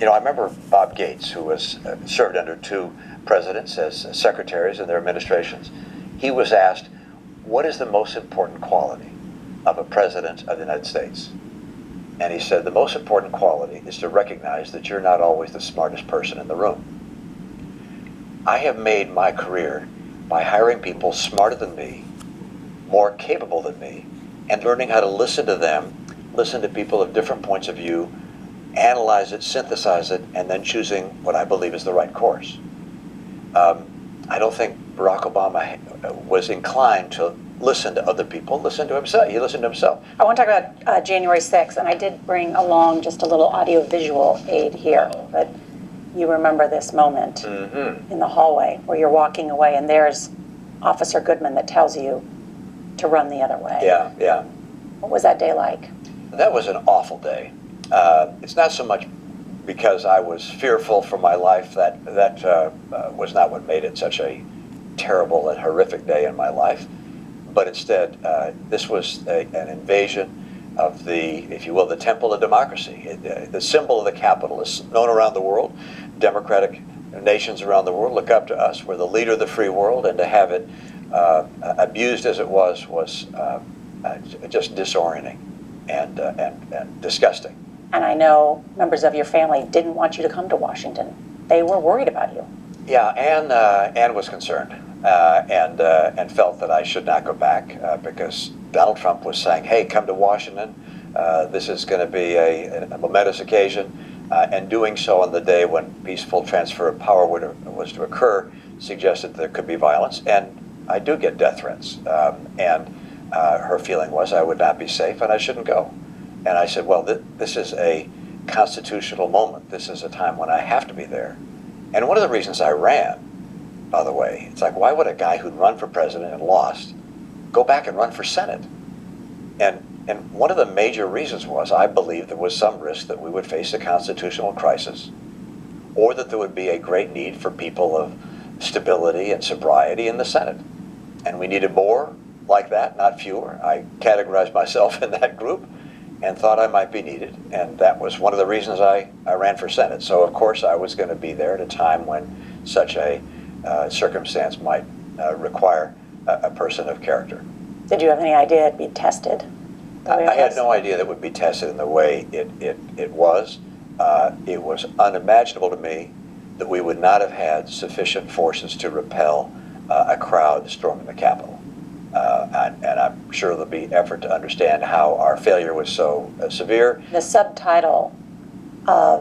You know, I remember Bob Gates, who was served under two presidents as secretaries in their administrations. He was asked, what is the most important quality of a president of the United States? And he said, the most important quality is to recognize that you're not always the smartest person in the room. I have made my career by hiring people smarter than me, more capable than me, and learning how to listen to them, listen to people of different points of view, analyze it, synthesize it, and then choosing what I believe is the right course. I don't think Barack Obama was inclined to listen to other people, listen to himself. He listened to himself. I want to talk about January 6th, and I did bring along just a little audio-visual aid here, but you remember this moment in the hallway where you're walking away, and there's Officer Goodman that tells you to run the other way. Yeah, yeah. What was that day like? That was an awful day. It's not so much because I was fearful for my life. That was not what made it such a terrible and horrific day in my life. But instead, this was an invasion of the, if you will, the temple of democracy. The symbol of the Capitol is known around the world. Democratic nations around the world look up to us. We're the leader of the free world, and to have it abused as it was just disorienting and disgusting. And I know members of your family didn't want you to come to Washington. They were worried about you. Yeah, Anne was concerned and felt that I should not go back because Donald Trump was saying, hey, come to Washington. This is going to be a momentous occasion. And doing so on the day when peaceful transfer of power was to occur suggested there could be violence. And I do get death threats. Her feeling was I would not be safe and I shouldn't go. And I said, well, this is a constitutional moment. This is a time when I have to be there. And one of the reasons I ran, by the way, it's like, why would a guy who'd run for president and lost go back and run for Senate? And one of the major reasons was I believed there was some risk that we would face a constitutional crisis, or that there would be a great need for people of stability and sobriety in the Senate. And we needed more like that, not fewer. I categorized myself in that group and thought I might be needed. And that was one of the reasons I ran for Senate. So, of course, I was going to be there at a time when such a circumstance might require a person of character. Did you have any idea it'd be tested? I had no idea that it would be tested in the way it was. It was unimaginable to me that we would not have had sufficient forces to repel a crowd storming the Capitol. And I'm sure there'll be effort to understand how our failure was so severe. The subtitle of